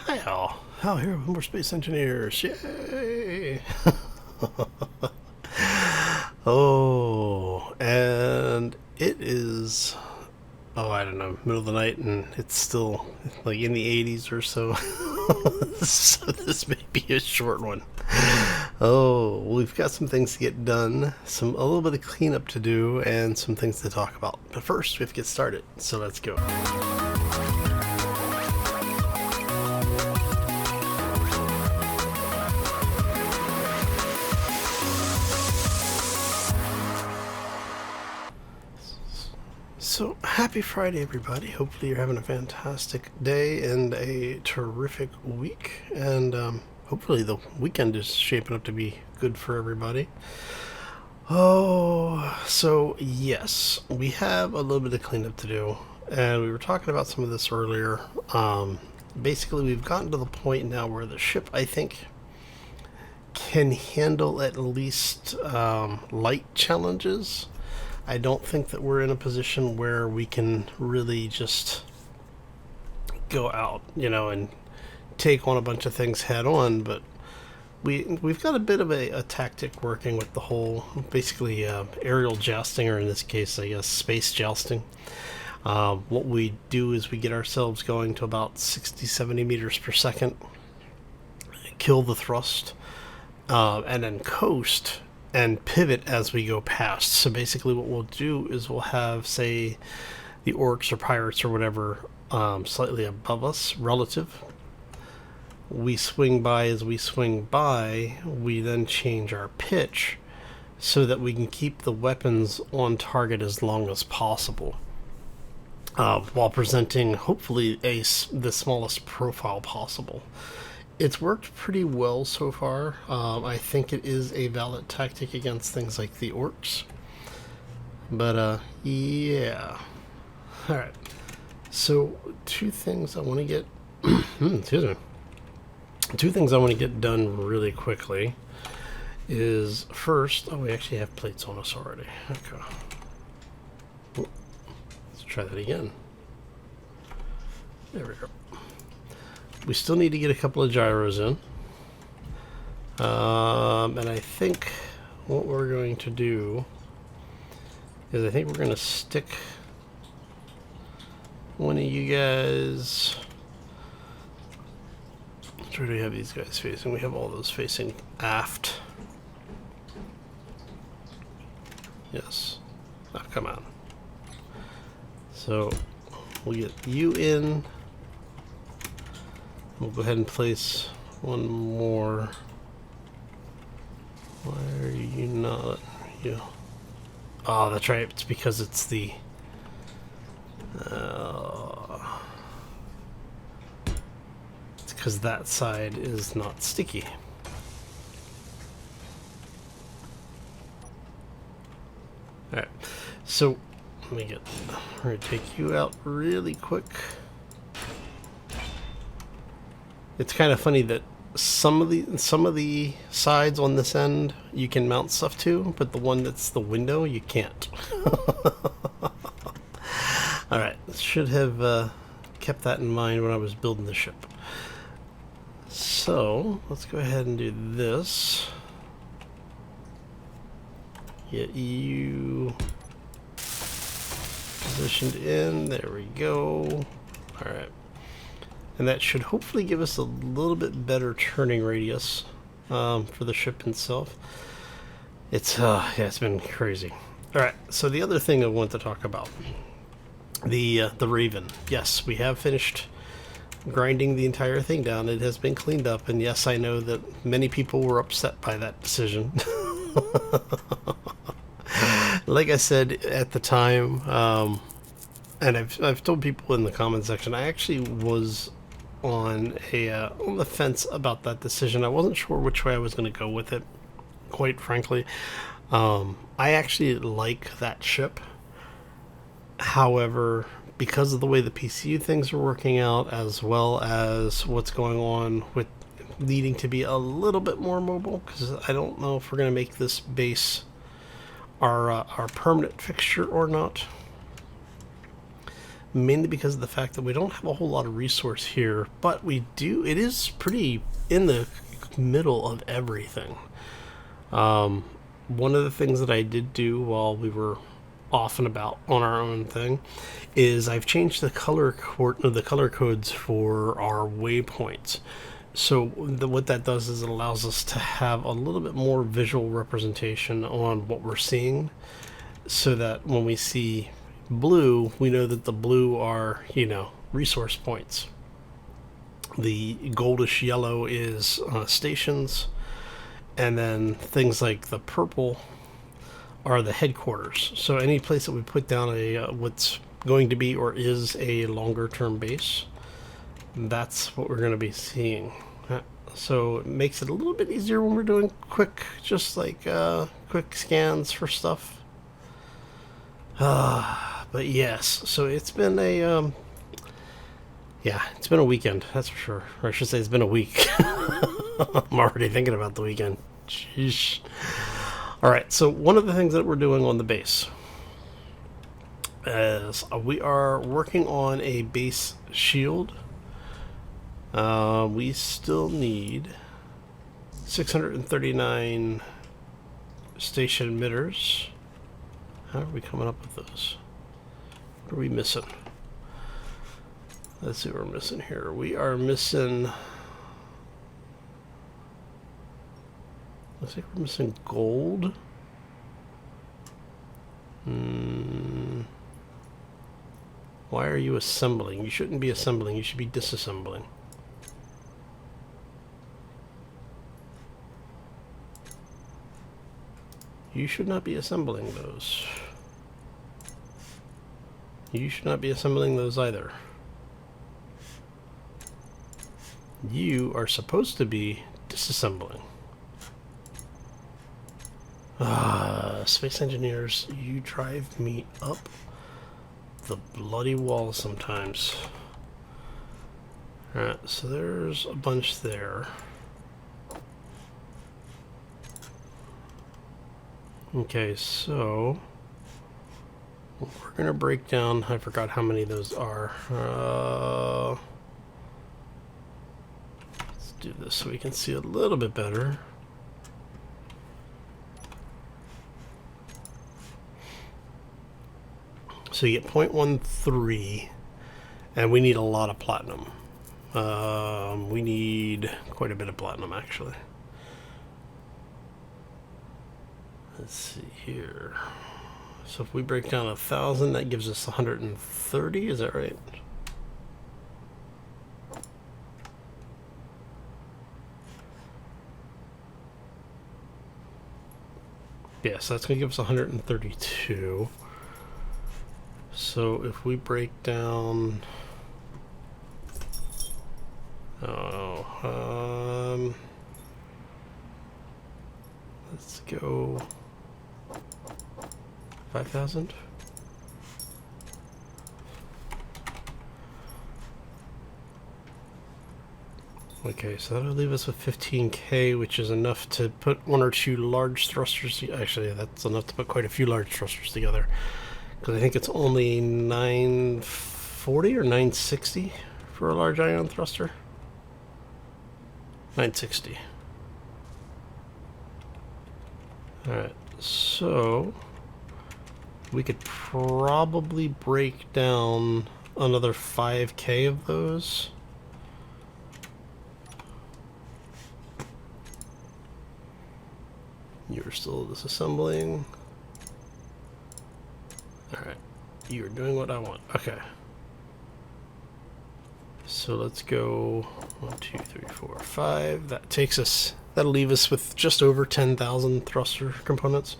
Hi all. Oh, here with more space engineers. Yay! Oh, and it is, oh, I don't know, middle of the night, and it's still like in the 80s or so. So this may be a short one. Oh, we've got some things to get done, a little bit of cleanup to do, and some things to talk about. But first, we have to get started. So let's go. So, happy Friday, everybody. Hopefully, you're having a fantastic day and a terrific week. And hopefully, the weekend is shaping up to be good for everybody. Oh, so yes, we have a little bit of cleanup to do. And we were talking about some of this earlier. Basically, we've gotten to the point now where the ship, I think, can handle at least light challenges. I don't think that we're in a position where we can really just go out, and take on a bunch of things head on, but we've got a bit of a tactic working with the whole, basically aerial jousting, or in this case, I guess, space jousting. What we do is we get ourselves going to about 60-70 meters per second, kill the thrust, and then coast and pivot as we go past. So basically what we'll do is we'll have, say, the Orks or Pirates or whatever slightly above us relative. We swing by. As we swing by, we then change our pitch so that we can keep the weapons on target as long as possible, while presenting hopefully the smallest profile possible. It's worked pretty well so far. I think it is a valid tactic against things like the Orks. But, yeah. Alright. So, two things I want to get... excuse me. Two things I want to get done really quickly is, first... Oh, we actually have plates on us already. Okay. Let's try that again. There we go. We still need to get a couple of gyros in. And I think what we're going to do is I think we're going to stick one of you guys... Where do we have these guys facing? We have all those facing aft. Yes. Oh, come on. So we'll get you in. We'll go ahead and place one more. Why are you not? You. Oh, that's right. It's because it's the. It's because that side is not sticky. All right. So let me get. We're gonna take you out really quick. It's kind of funny that some of the sides on this end you can mount stuff to, but the one that's the window you can't. All right, should have kept that in mind when I was building the ship. So let's go ahead and do this. Get you positioned in. There we go. All right. And that should hopefully give us a little bit better turning radius for the ship itself. It's been crazy. All right, so the other thing I want to talk about, the Raven. Yes, we have finished grinding the entire thing down. It has been cleaned up, and yes, I know that many people were upset by that decision. Like I said at the time, and I've told people in the comment section, I actually was on the fence about that decision. I wasn't sure which way I was going to go with it, quite frankly. I actually like that ship. However, because of the way the PCU things are working out, as well as what's going on with needing to be a little bit more mobile, because I don't know if we're going to make this base our permanent fixture or not. mainly because of the fact that we don't have a whole lot of resource here, but we do, it is pretty in the middle of everything. One of the things that I did do while we were off and about on our own thing is I've changed the color codes for our waypoints. So what that does is it allows us to have a little bit more visual representation on what we're seeing, so that when we see blue, we know that the blue are, resource points. The goldish yellow is stations, and then things like the purple are the headquarters. So any place that we put down what's going to be or is a longer term base, that's what we're going to be seeing. So it makes it a little bit easier when we're doing quick scans for stuff. But yes, so it's been it's been a weekend, that's for sure. Or I should say it's been a week. I'm already thinking about the weekend. Sheesh. Alright, so one of the things that we're doing on the base is we are working on a base shield. We still need 639 station emitters. How are we coming up with those? What are we missing? Let's see what we're missing here. We are missing... Looks like we're missing gold. Why are you assembling? You shouldn't be assembling. You should be disassembling. You should not be assembling those. You should not be assembling those either. You are supposed to be disassembling. Space engineers, you drive me up the bloody wall sometimes. Alright, so there's a bunch there. Okay, so we're gonna break down, I forgot how many those are. Let's do this so we can see a little bit better. So you get 0.13, and we need a lot of platinum. We need quite a bit of platinum, actually. Let's see here. So if we break down 1,000, that gives us 130, is that right? Yes, that's going to give us 132. So if we break down... let's go 5,000. Okay, so that'll leave us with 15k, which is enough to put one or two large thrusters. Actually, that's enough to put quite a few large thrusters together. Because I think it's only 940 or 960 for a large ion thruster. 960. Alright, so we could probably break down another 5k of those. You're still disassembling. Alright, you're doing what I want. Okay. So let's go 1, 2, 3, 4, 5. That takes us, that'll leave us with just over 10,000 thruster components.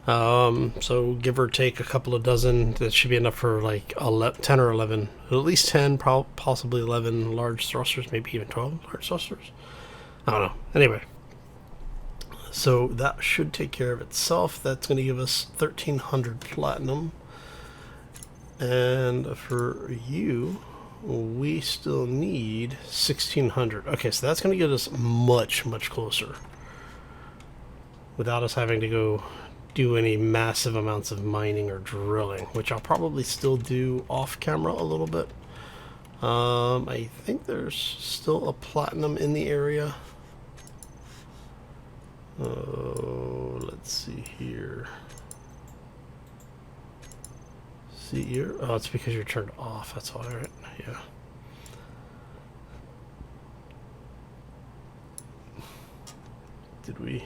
So give or take a couple of dozen, that should be enough for like 10 or 11, at least 10, possibly 11 large thrusters, maybe even 12 large thrusters. I don't know. Anyway. So that should take care of itself. That's going to give us 1,300 platinum. And for you, we still need 1,600. Okay, so that's going to get us much, much closer. Without us having to go do any massive amounts of mining or drilling, which I'll probably still do off camera a little bit. I think there's still a platinum in the area. Oh, let's see here. See here? Oh, it's because you're turned off. That's all right. Yeah. Did we?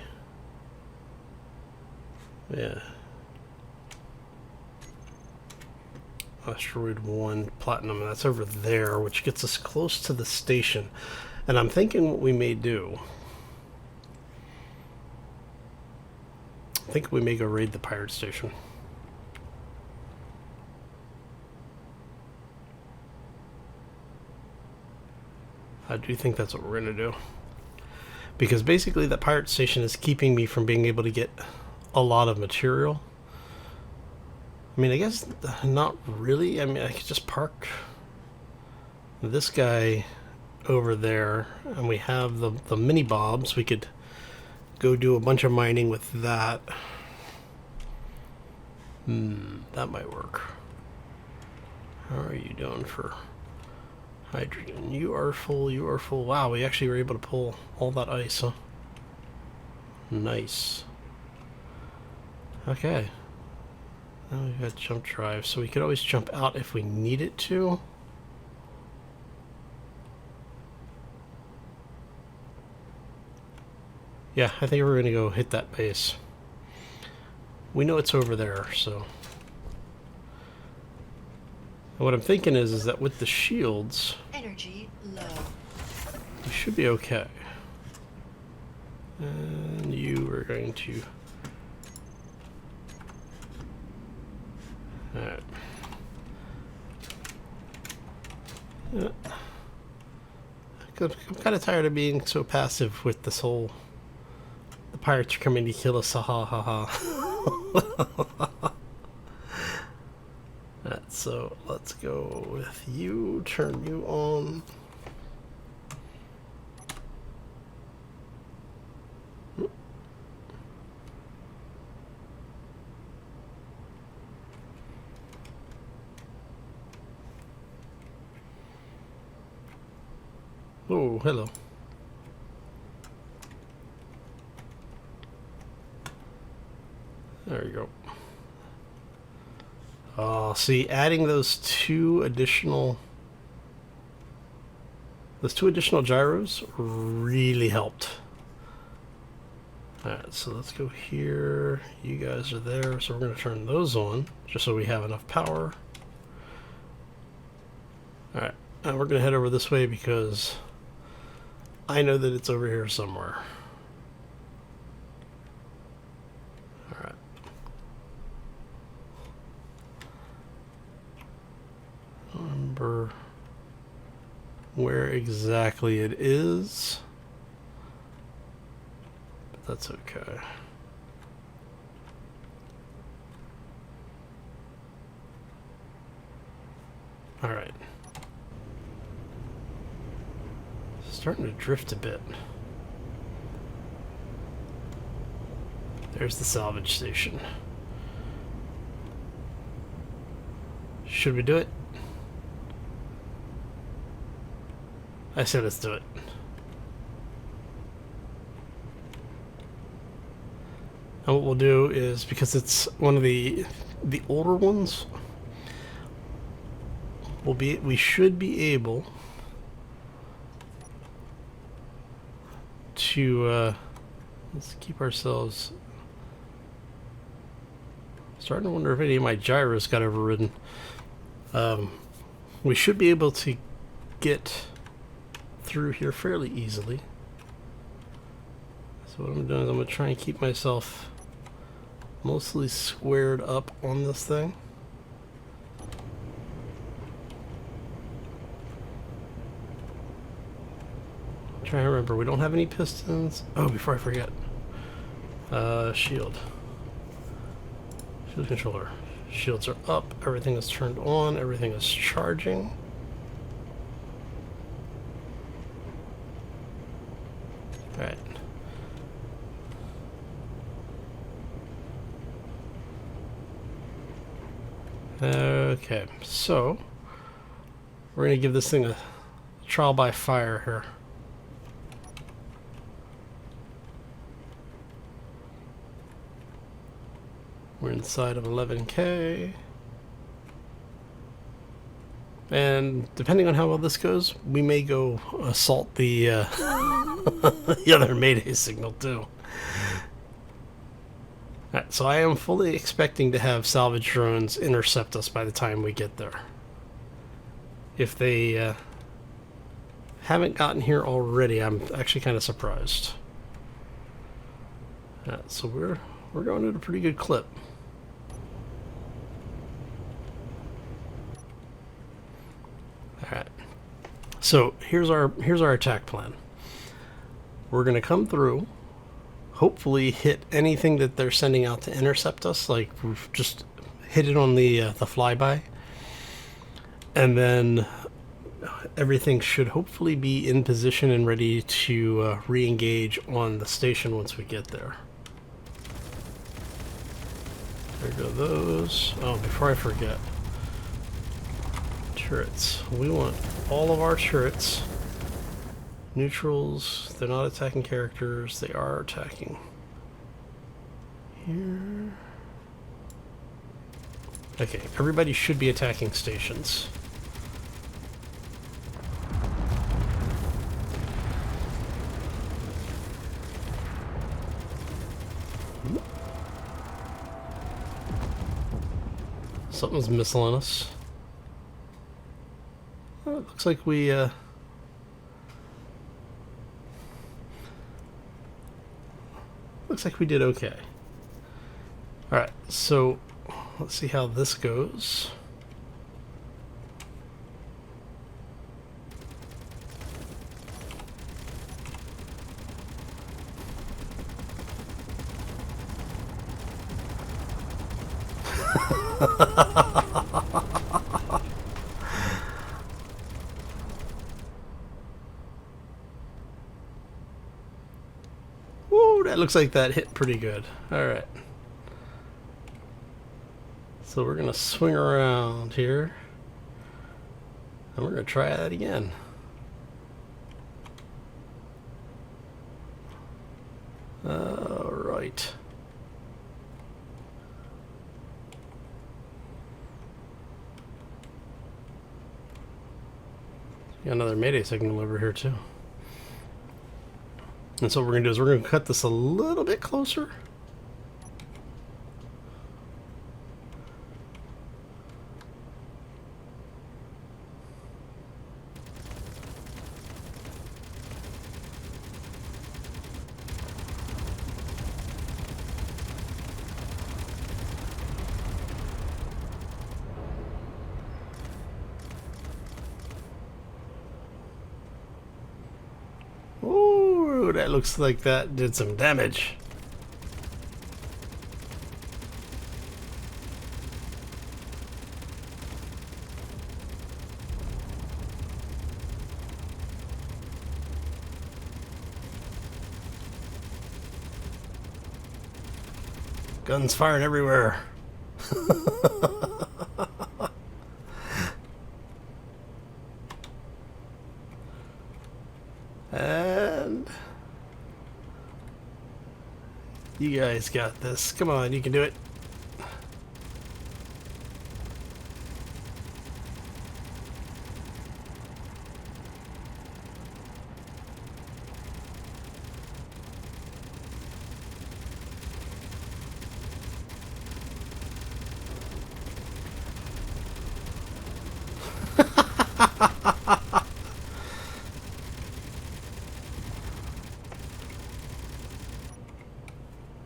Yeah. Asteroid 1 platinum, and that's over there, which gets us close to the station. And I'm thinking what we may do. I think we may go raid the pirate station. I do think that's what we're going to do. Because basically that pirate station is keeping me from being able to get a lot of material. I mean, I guess not really. I mean, I could just park this guy over there, and we have the mini bobs. We could go do a bunch of mining with that. That might work. How are you doing for hydrogen? You are full, you are full. Wow, we actually were able to pull all that ice, huh? Nice. Okay. Now we've got jump drive, so we could always jump out if we needed to. Yeah, I think we're going to go hit that base. We know it's over there, so... And what I'm thinking is that with the shields... Energy low. We should be okay. And you are going to... Alright. Yeah. I'm kind of tired of being so passive with this whole... The pirates are coming to kill us, ha ha ha ha. Alright, so let's go with you, turn you on. Oh, hello. There you go. Oh, see, adding those two additional gyros really helped. Alright, so let's go here. You guys are there, so we're going to turn those on, just so we have enough power. Alright, and we're going to head over this way because I know that it's over here somewhere. Alright. I don't remember where exactly it is, but that's okay. Alright. Starting to drift a bit. There's the salvage station. Should we do it? I said let's do it. And what we'll do is, because it's one of the older ones, we should be able to let's keep ourselves. Starting to wonder if any of my gyros got overridden. We should be able to get through here fairly easily. So what I'm doing is I'm going to try and keep myself mostly squared up on this thing. Trying to remember, we don't have any pistons. Oh, before I forget, shield controller. Shields are up. Everything is turned on. Everything is charging. All right. Okay, so we're going to give this thing a trial by fire here. We're inside of 11K. And depending on how well this goes, we may go assault the the other Mayday signal too. Alright, so I am fully expecting to have salvage drones intercept us by the time we get there. If they haven't gotten here already, I'm actually kind of surprised. Alright, so we're going at a pretty good clip. Alright. So here's our attack plan. We're gonna come through, hopefully hit anything that they're sending out to intercept us, like just hit it on the flyby, and then everything should hopefully be in position and ready to re-engage on the station once we get there. There go those. Oh, before I forget, turrets. We want all of our turrets. Neutrals, they're not attacking characters, they are attacking. Here. Okay, everybody should be attacking stations. Something's missing us. Well, it looks like we looks like we did okay. Alright, so let's see how this goes. Woo, that looks like that hit pretty good. Alright. So we're gonna swing around here. And we're gonna try that again. Alright. Got another Mayday signal over here too. And so what we're going to do is we're going to cut this a little bit closer. Ooh, that looks like that did some damage. Guns firing everywhere. And you guys got this. Come on, you can do it.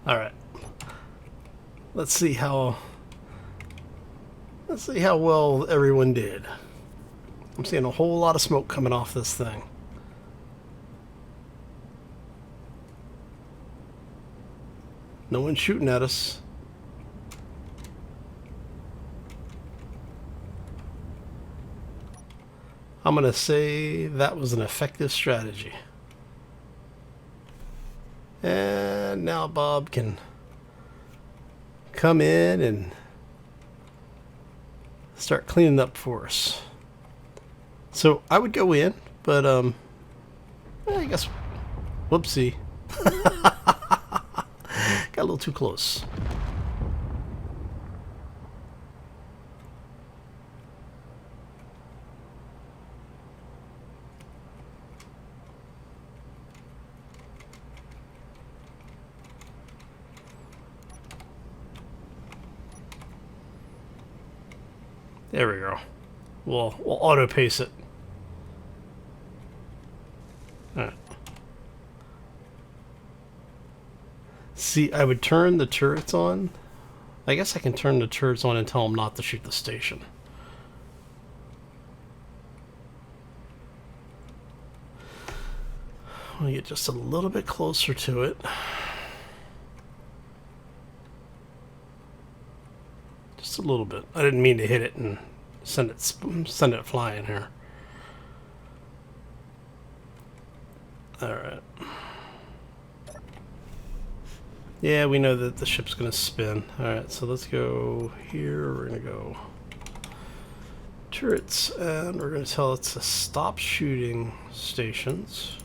All right. Let's see how well everyone did. I'm seeing a whole lot of smoke coming off this thing. No one's shooting at us. I'm gonna say that was an effective strategy. And now Bob can come in and start cleaning up for us. So I would go in, but I guess, whoopsie, got a little too close. There we go. We'll auto pace it. All right. See, I would turn the turrets on. I guess I can turn the turrets on and tell them not to shoot the station. I'll get just a little bit closer to it. Just a little bit. I didn't mean to hit it and send it flying here. All right. Yeah, we know that the ship's gonna spin. All right, so let's go here. We're gonna go turrets, and we're gonna tell it to stop shooting stations.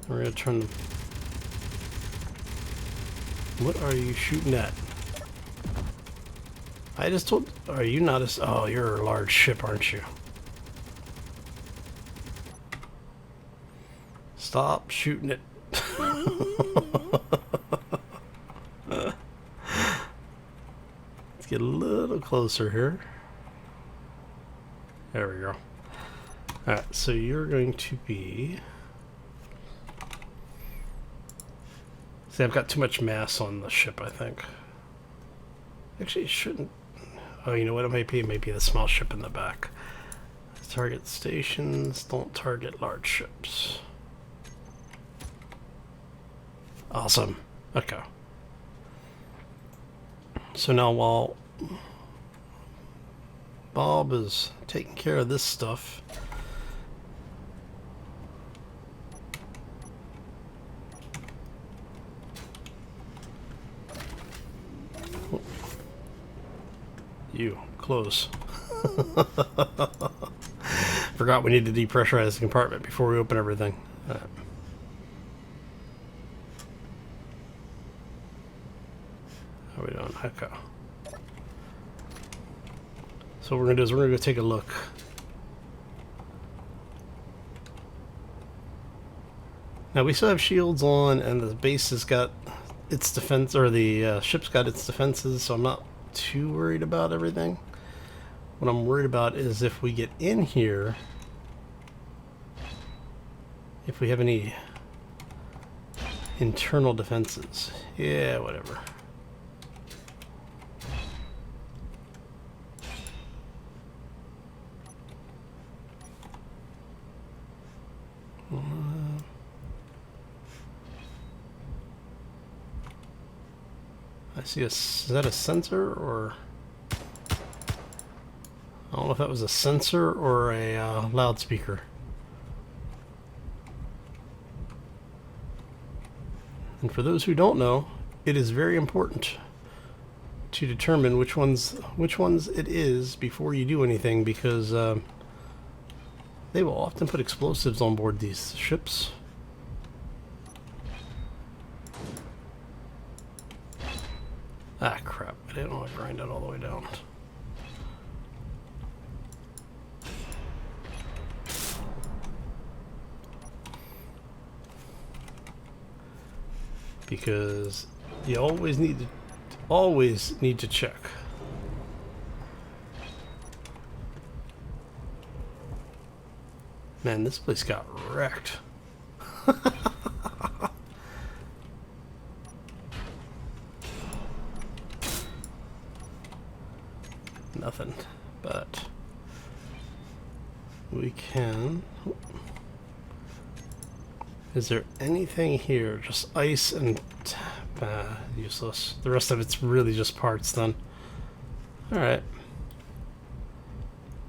We're gonna turn them. What are you shooting at? I just told. Are you not a? Oh, you're a large ship, aren't you? Stop shooting it. Let's get a little closer here. There we go. Alright, so you're going to be... See, I've got too much mass on the ship, I think. Actually, it shouldn't... Oh, you know what it might be? It might be the small ship in the back. Target stations, don't target large ships. Awesome. Okay. So now while Bob is taking care of this stuff, you close. Forgot we need to depressurize the compartment before we open everything. All right. How are we doing? Okay. So what we're gonna do is we're gonna go take a look. Now we still have shields on, and the base has got its defense, or the ship's got its defenses, so I'm not too worried about everything. What I'm worried about is if we get in here, if we have any internal defenses. Yeah, whatever. I see is that a sensor or... I don't know if that was a sensor or a loudspeaker. And for those who don't know, it is very important to determine which ones it is before you do anything, because they will often put explosives on board these ships. Ah, crap. I didn't want to grind it all the way down. Because you always need to check. Man, this place got wrecked. Nothing, but we can. Is there anything here? Just ice and useless. The rest of it's really just parts then. Alright.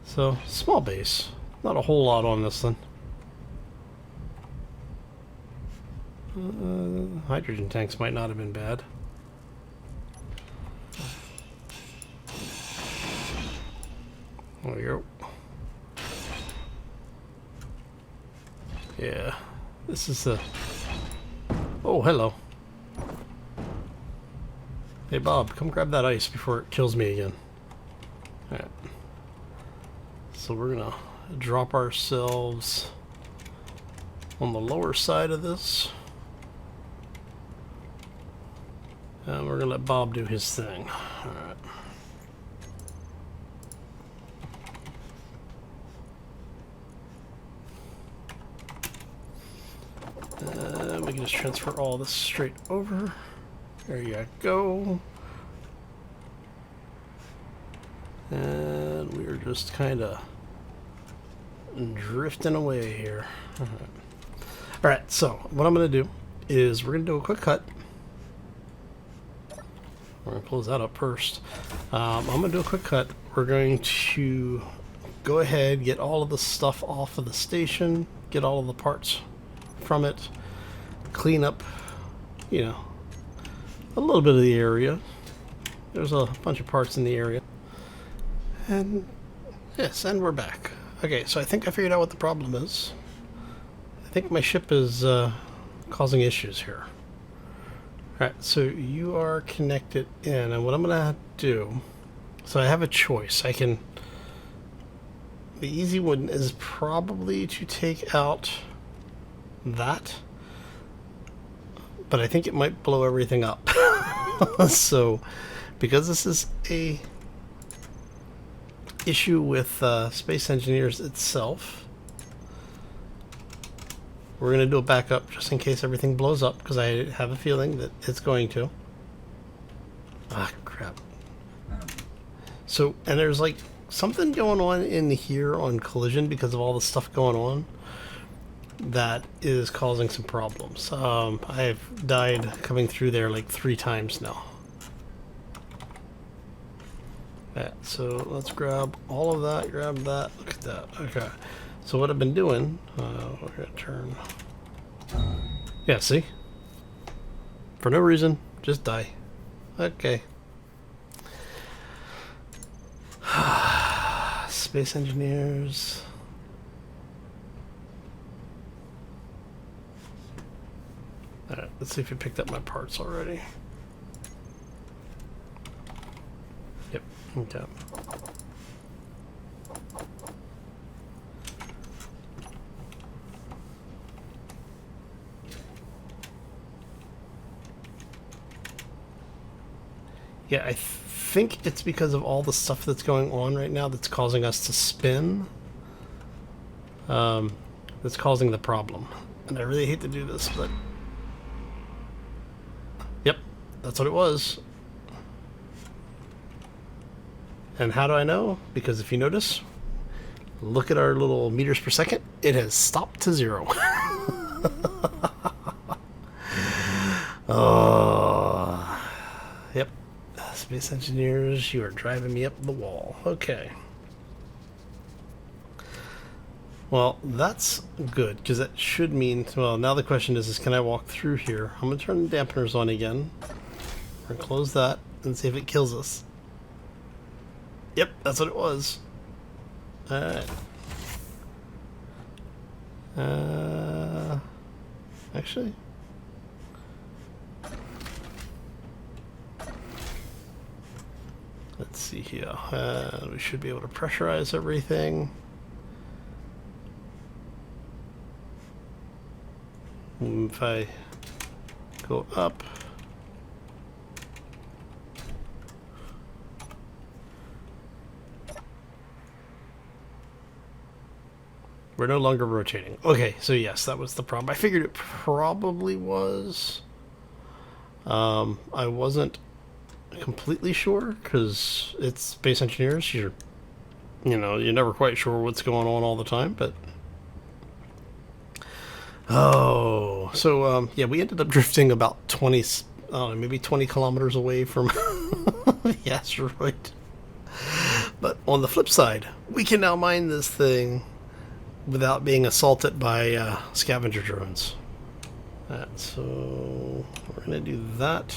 So, small base. Not a whole lot on this then. Hydrogen tanks might not have been bad. we go. Yeah, this is the... Oh, hello. Hey, Bob, come grab that ice before it kills me again. Alright. So we're gonna drop ourselves on the lower side of this. And we're gonna let Bob do his thing. Alright. We can just transfer all this straight over. There you go. And we're just kind of drifting away here. Alright, so what I'm going to do is we're going to do a quick cut. We're going to close that up first. I'm going to do a quick cut. We're going to go ahead, get all of the stuff off of the station, get all of the parts from it, clean up, you know, a little bit of the area. There's a bunch of parts in the area. And yes, and we're back. Okay, so I think I figured out what the problem is. I think my ship is causing issues here. Alright, so you are connected in, and what I'm gonna do, so I have a choice. I can, the easy one is probably to take out that, but I think it might blow everything up. So because this is a issue with Space Engineers itself, we're going to do a backup just in case everything blows up, because I have a feeling that it's going to. Ah, crap. So, and there's like something going on in here on collision because of all the stuff going on that is causing some problems. I've died coming through there like 3 times now. Right, so let's grab all of that, grab that, look at that. Okay, so what I've been doing, we're gonna turn, yeah, see? For no reason, just die. Okay. Space Engineers. Alright, let's see if you picked up my parts already. Yep, okay. Yeah, I think it's because of all the stuff that's going on right now that's causing us to spin. That's causing the problem. And I really hate to do this, but... Yep, that's what it was. And how do I know? Because if you notice, look at our little meters per second. It has stopped to 0. Oh, yep. Space Engineers, you are driving me up the wall. Okay. Well, that's good, because that should mean... Well, now the question is can I walk through here? I'm going to turn the dampeners on again. We're going to close that and see if it kills us. Yep, that's what it was. Alright. Actually... Let's see here. We should be able to pressurize everything. If I go up, we're no longer rotating. Okay, so yes, that was the problem. I figured it probably was. I wasn't completely sure because it's Space Engineers. You're never quite sure what's going on all the time, but. Oh, so yeah, we ended up drifting about 20, maybe 20 kilometers away from the asteroid. But on the flip side, we can now mine this thing without being assaulted by scavenger drones. So we're gonna do that.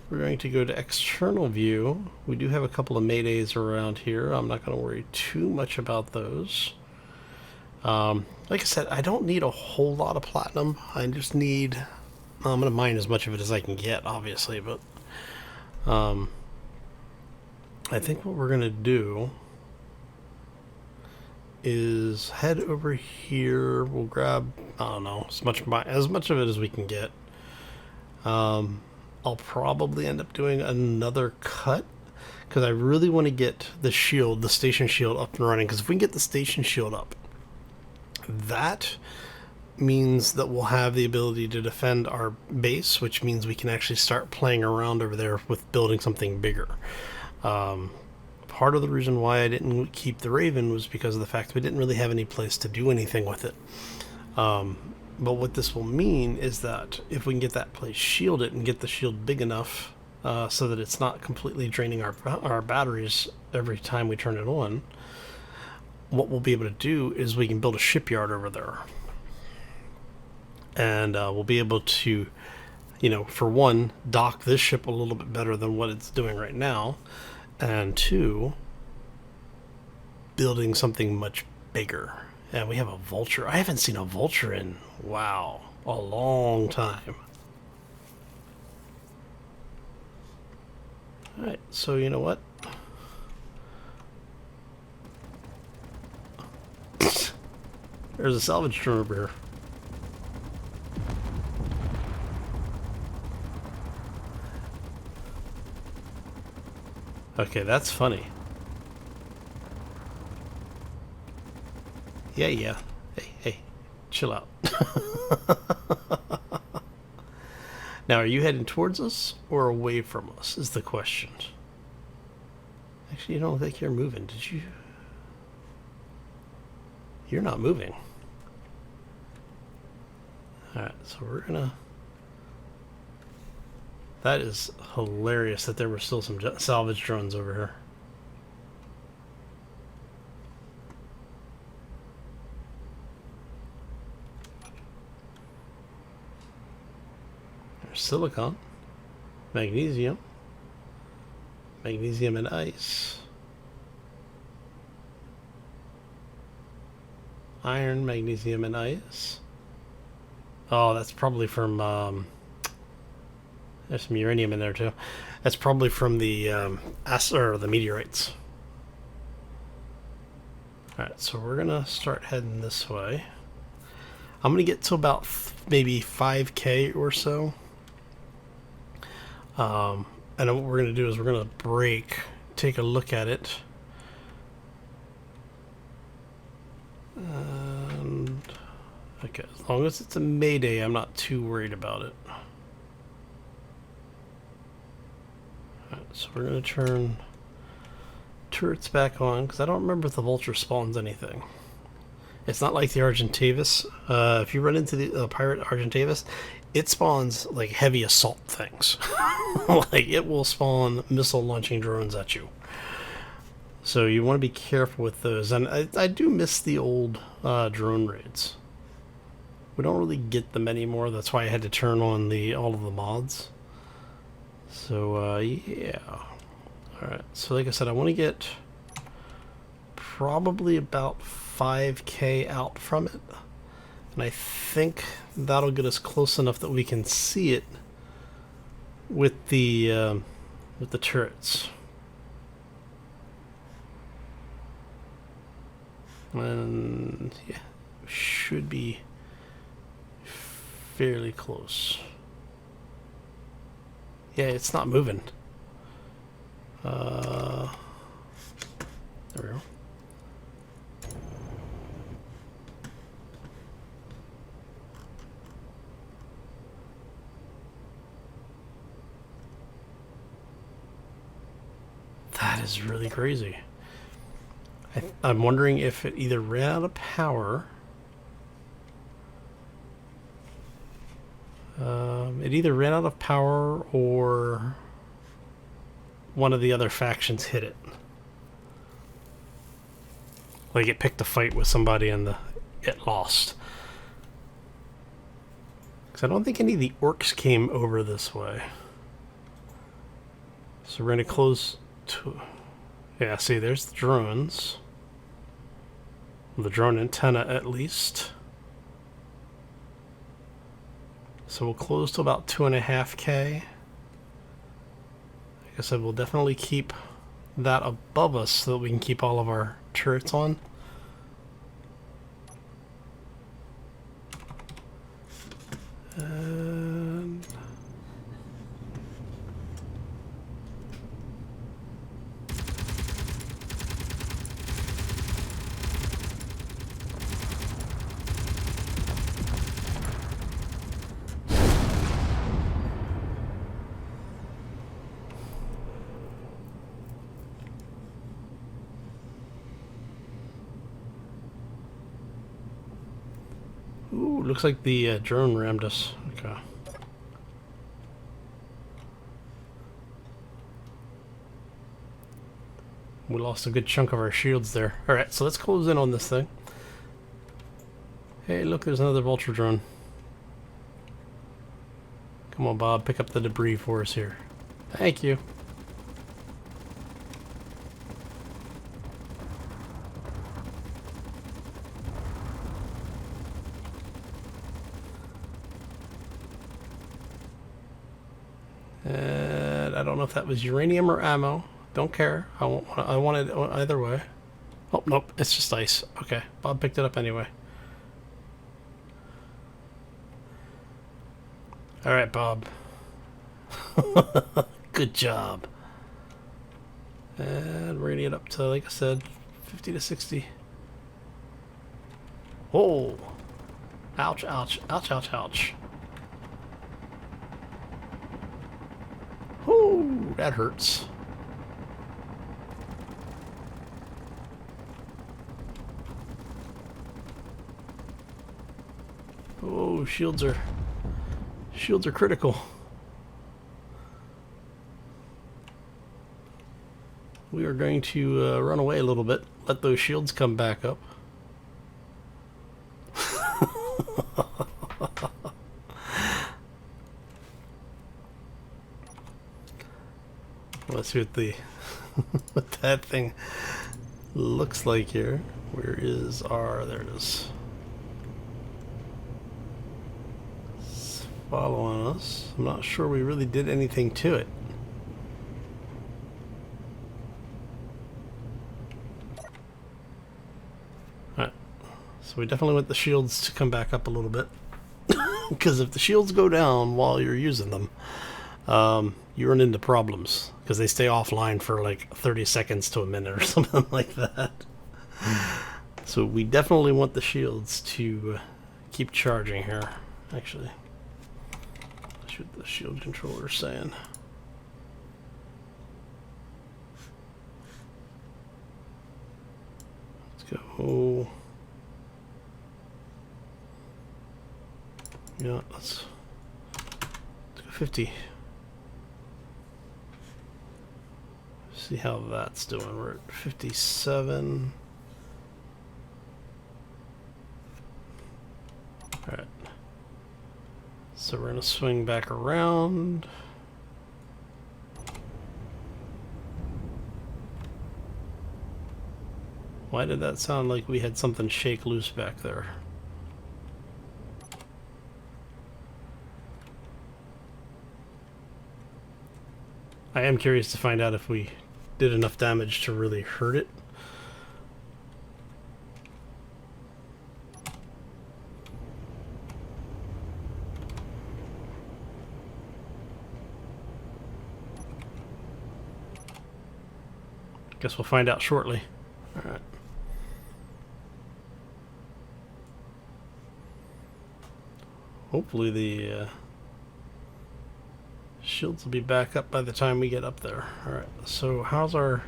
we're going to go to external view. We do have a couple of maydays around here. I'm not going to worry too much about those. Like I said, I don't need a whole lot of platinum. I just need... I'm going to mine as much of it as I can get, obviously, but... I think what we're going to do is head over here. We'll grab, I don't know, as much of it as we can get. I'll probably end up doing another cut because I really want to get the shield, the station shield, up and running. Because if we can get the station shield up, that means that we'll have the ability to defend our base, which means we can actually start playing around over there with building something bigger. Part of the reason why I didn't keep the Raven was because of the fact we didn't really have any place to do anything with it. But what this will mean is that if we can get that place shielded and get the shield big enough so that it's not completely draining our batteries every time we turn it on, what we'll be able to do is we can build a shipyard over there. And we'll be able to, you know, for one, dock this ship a little bit better than what it's doing right now. And two, building something much bigger. And we have a vulture. I haven't seen a vulture in, wow, a long time. Alright, so you know what? There's a salvage drone over here. Okay, that's funny. Yeah. Hey, chill out. Now, are you heading towards us or away from us is the question. Actually, you don't think you're moving, did you? You're not moving. Alright, so we're gonna... That is hilarious that there were still some salvage drones over here. There's silicon, magnesium and ice, iron, magnesium, and ice. Oh, that's probably from... There's some uranium in there too. That's probably from the the meteorites. Alright, so we're gonna start heading this way. I'm gonna get to about maybe 5k or so. And then what we're gonna do is we're gonna break, take a look at it. And okay, as long as it's a mayday, I'm not too worried about it. So we're going to turn turrets back on, because I don't remember if the vulture spawns anything. It's not like the Argentavis. If you run into the pirate Argentavis, it spawns like heavy assault things. Like it will spawn missile launching drones at you. So you want to be careful with those. And I do miss the old drone raids. We don't really get them anymore. That's why I had to turn on all of the mods. So, yeah. Alright, so like I said, I want to get probably about 5k out from it. And I think that'll get us close enough that we can see it with the turrets. And, yeah, should be fairly close. Yeah, it's not moving. There we go. That is really crazy. I'm wondering if it either ran out of power. It either ran out of power or one of the other factions hit it. Like it picked a fight with somebody and it lost. Because I don't think any of the orcs came over this way. So we're going to close to... Yeah, see, there's the drones. The drone antenna, at least. So we'll close to about 2.5K. Like I said, we'll definitely keep that above us so that we can keep all of our turrets on. And... Ooh, looks like the drone rammed us. Okay. We lost a good chunk of our shields there. Alright, so let's close in on this thing. Hey, look, there's another vulture drone. Come on, Bob, pick up the debris for us here. Thank you. And I don't know if that was uranium or ammo. Don't care. I want it either way. Oh, nope. It's just ice. Okay. Bob picked it up anyway. Alright, Bob. Good job. And we're gonna get up to, like I said, 50 to 60. Oh! Ouch, ouch, ouch, ouch, ouch. Ooh, that hurts. Oh, shields are critical. We are going to run away a little bit, let those shields come back up. Let's see what the what that thing looks like here. Where is our... there it is. It's following us. I'm not sure we really did anything to it. Alright. So we definitely want the shields to come back up a little bit. Because if the shields go down while you're using them, you run into problems. Because they stay offline for like 30 seconds to a minute or something like that. So we definitely want the shields to keep charging here. Actually, that's what the shield controller is saying. Let's go. Yeah, let's go 50. See how that's doing. We're at 57. Alright. So we're going to swing back around. Why did that sound like we had something shake loose back there? I am curious to find out if we did enough damage to really hurt it. Guess we'll find out shortly. Alright. Hopefully the shields will be back up by the time we get up there. Alright, so how's our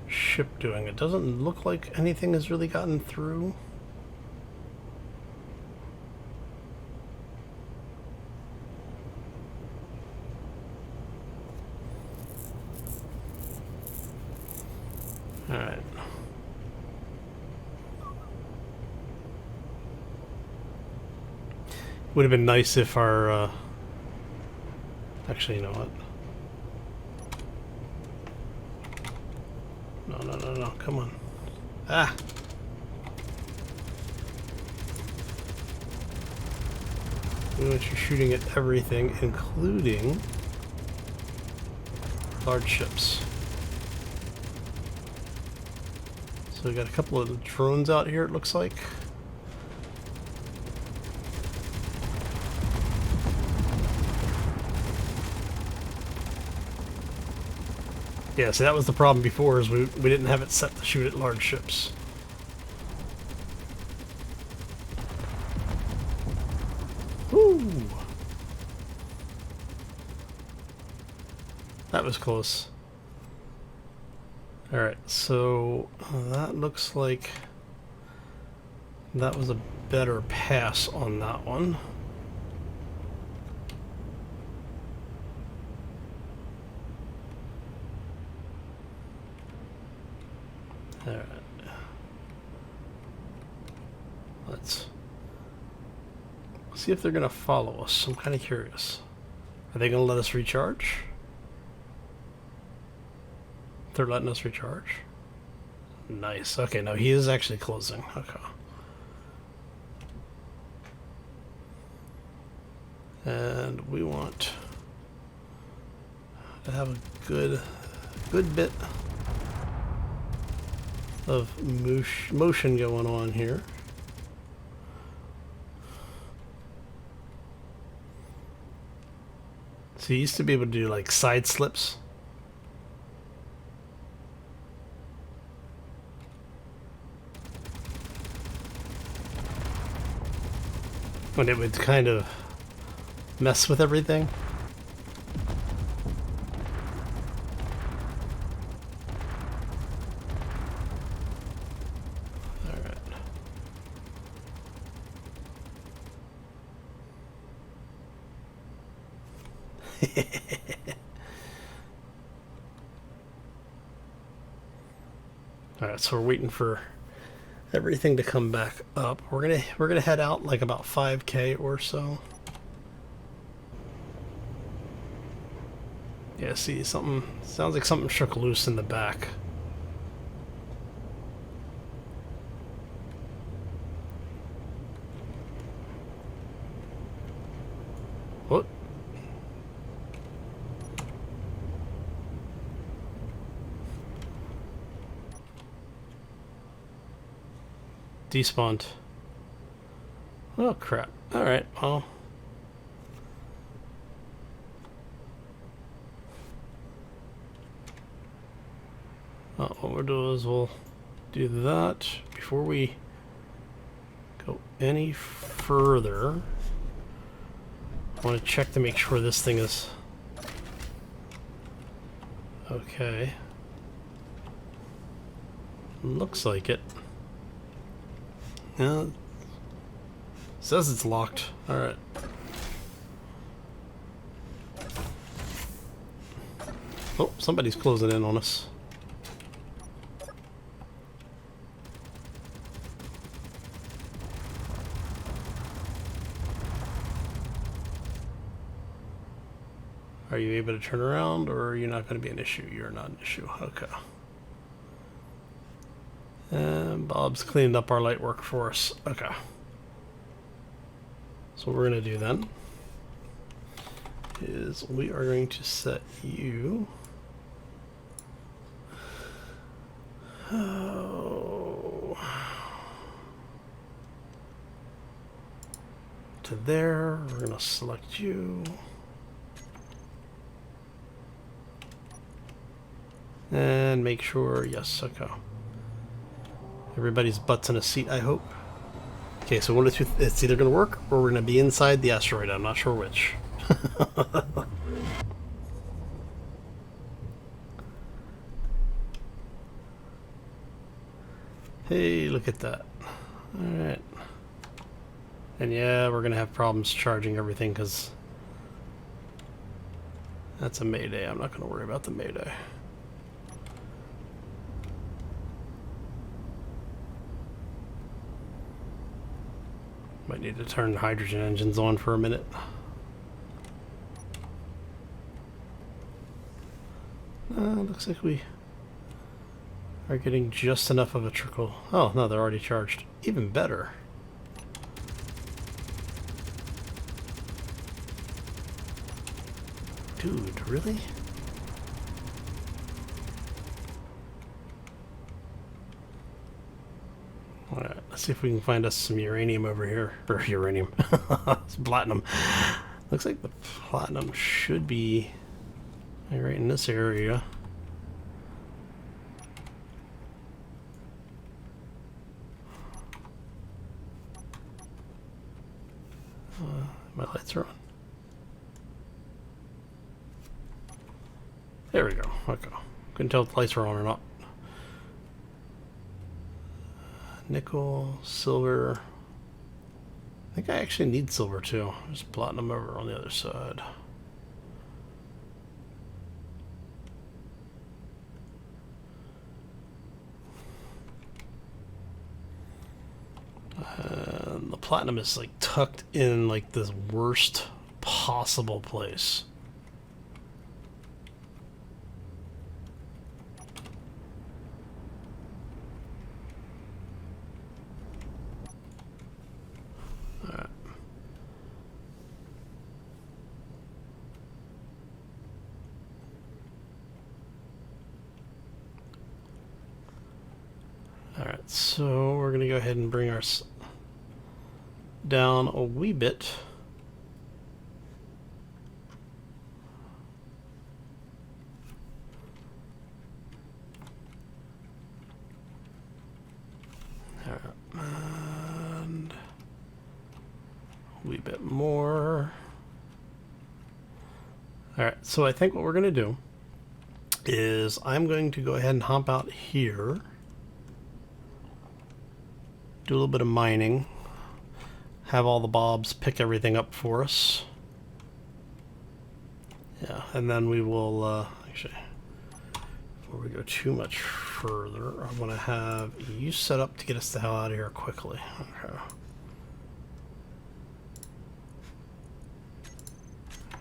ship doing? It doesn't look like anything has really gotten through. Alright. Would have been nice if our actually, you know what? no, come on. Ah! We want you shooting at everything, including large ships. So we got a couple of drones out here, it looks like. Yeah, so that was the problem before, is we didn't have it set to shoot at large ships. Woo! That was close. Alright, so that looks like that was a better pass on that one. Alright. Let's see if they're going to follow us. I'm kind of curious. Are they going to let us recharge? They're letting us recharge. Nice. Okay, no, he is actually closing. Okay. And we want to have a good bit of motion going on here. So you used to be able to do like side slips. When it would kind of mess with everything. Alright. Alright, so we're waiting for everything to come back up. We're gonna head out like about 5K or so. Yeah, see, something sounds like something shook loose in the back. What? Despawned. Oh crap. Alright, well. What we'll do is we'll do that before we go any further. I want to check to make sure this thing is okay. Looks like it. Yeah. Says it's locked. Alright. Oh, somebody's closing in on us. Are you able to turn around, or are you not going to be an issue? You're not an issue. Okay. And Bob's cleaned up our light work for us. Okay. So what we're going to do then is we are going to set you to there. We're going to select you. And make sure, yes, okay. Everybody's butt's in a seat, I hope. Okay, so one of the two, it's either going to work or we're going to be inside the asteroid. I'm not sure which. Hey, look at that. Alright. And yeah, we're going to have problems charging everything because that's a mayday. I'm not going to worry about the mayday. Might need to turn hydrogen engines on for a minute. Looks like we are getting just enough of a trickle. Oh, no, they're already charged. Even better. Dude, really? Alright, let's see if we can find us some uranium over here. Or uranium. It's platinum. Looks like the platinum should be right in this area. My lights are on. There we go. Okay. Couldn't tell if the lights were on or not. Nickel, silver. I think I actually need silver too. Just platinum over on the other side. And the platinum is like tucked in like this worst possible place. Alright, so we're going to go ahead and bring our down a wee bit. Alright, and a wee bit more. Alright, so I think what we're going to do is I'm going to go ahead and hop out here. Do a little bit of mining, have all the bobs pick everything up for us. Yeah, and then we will, actually, before we go too much further, I want to have you set up to get us the hell out of here quickly. Okay.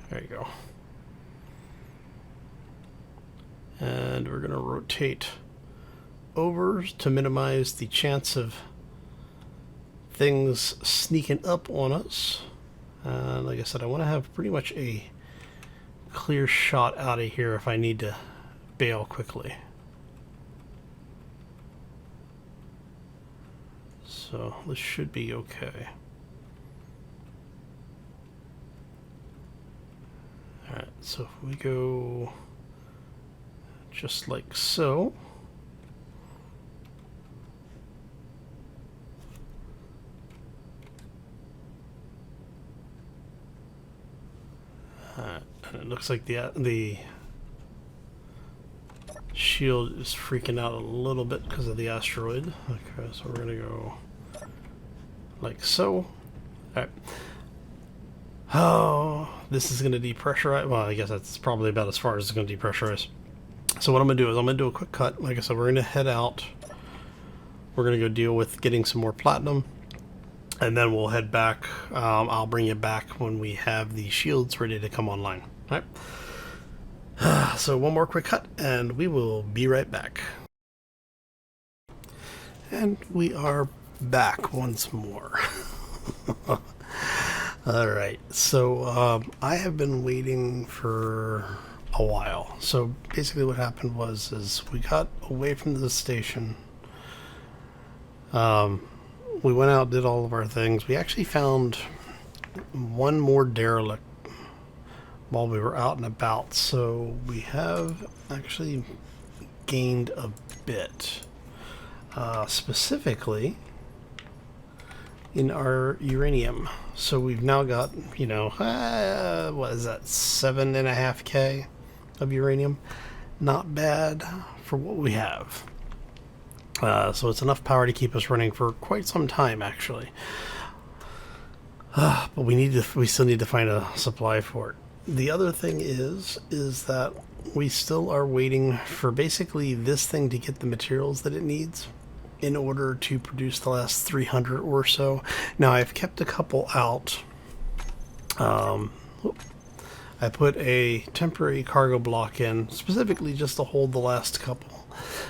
There you go. And we're going to rotate over to minimize the chance of things sneaking up on us. Like I said, I want to have pretty much a clear shot out of here if I need to bail quickly. So this should be okay. Alright, so if we go just like so. And it looks like the shield is freaking out a little bit because of the asteroid. Okay, so we're gonna go like so. Alright. Oh, this is gonna depressurize. Well, I guess that's probably about as far as it's gonna depressurize. So what I'm gonna do is I'm gonna do a quick cut. Like I said, we're gonna head out. We're gonna go deal with getting some more platinum. And then we'll head back. I'll bring you back when we have the shields ready to come online. All right. So one more quick cut, and we will be right back. And we are back once more. All right. So I have been waiting for a while. So basically, what happened is we got away from the station. We went out, did all of our things. We actually found one more derelict while we were out and about, so we have actually gained a bit. Specifically in our uranium. So we've now got, you know, what is that, 7.5K of uranium? Not bad for what we have. So it's enough power to keep us running for quite some time, actually. But we still need to find a supply for it. The other thing is that we still are waiting for basically this thing to get the materials that it needs in order to produce the last 300 or so. Now I've kept a couple out. I put a temporary cargo block in specifically just to hold the last couple.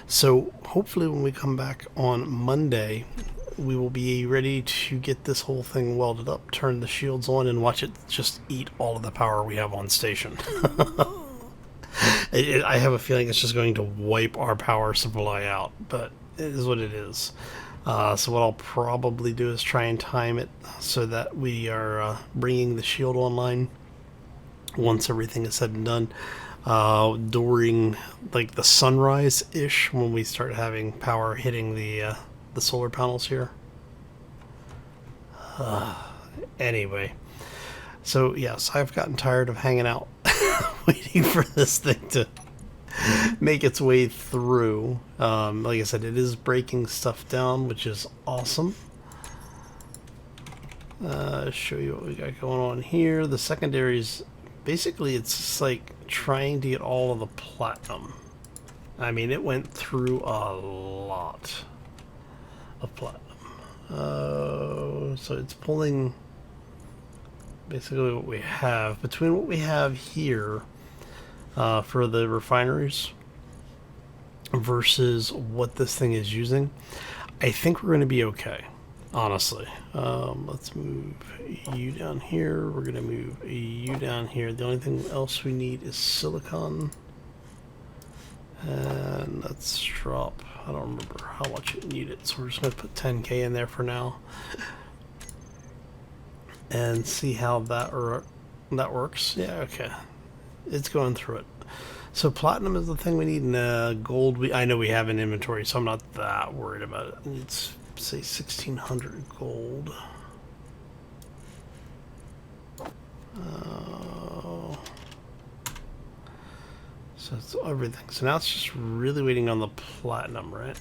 So hopefully when we come back on Monday, we will be ready to get this whole thing welded up, turn the shields on, and watch it just eat all of the power we have on station. I have a feeling it's just going to wipe our power supply out, but it is what it is. So what I'll probably do is try and time it so that we are bringing the shield online once everything is said and done, during like the sunrise-ish, when we start having power hitting the solar panels here. Anyway, so yes, I've gotten tired of hanging out waiting for this thing to make its way through. Like I said, it is breaking stuff down, which is awesome. Show you what we got going on here. The secondaries, basically it's just like trying to get all of the platinum. I mean, it went through a lot of platinum. So it's pulling basically what we have. Between what we have here for the refineries versus what this thing is using, I think we're going to be okay, honestly. Let's move you down here. We're going to move you down here. The only thing else we need is silicon. And let's drop, I don't remember how much it needed, so we're just going to put 10k in there for now and see how that works. Yeah, okay, it's going through it. So platinum is the thing we need, and gold I know we have in inventory, so I'm not that worried about it. It's, say, 1600 gold. So it's everything. So now it's just really waiting on the platinum, right?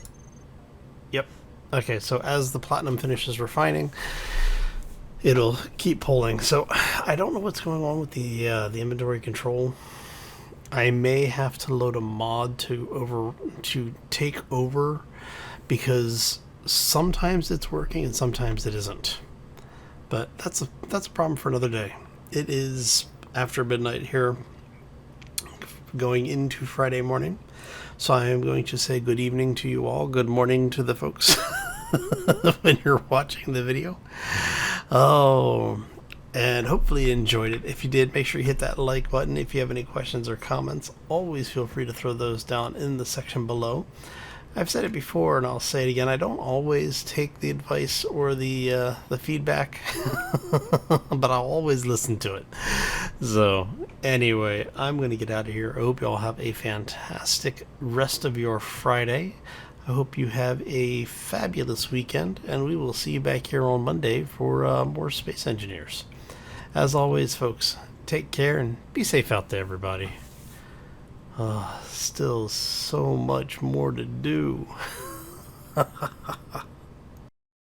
Yep. Okay, so as the platinum finishes refining, it'll keep pulling. So I don't know what's going on with the inventory control. I may have to load a mod to take over, because sometimes it's working and sometimes it isn't. But that's a problem for another day. It is after midnight here, going into Friday morning, so I am going to say good evening to you all, good morning to the folks when you're watching the video. Oh, and hopefully you enjoyed it. If you did, make sure you hit that like button. If you have any questions or comments, always feel free to throw those down in the section below. I've said it before and I'll say it again, I don't always take the advice or the feedback, but I'll always listen to it. So anyway, I'm going to get out of here. I hope you all have a fantastic rest of your Friday. I hope you have a fabulous weekend, and we will see you back here on Monday for more Space Engineers. As always, folks, take care and be safe out there, everybody. Still so much more to do.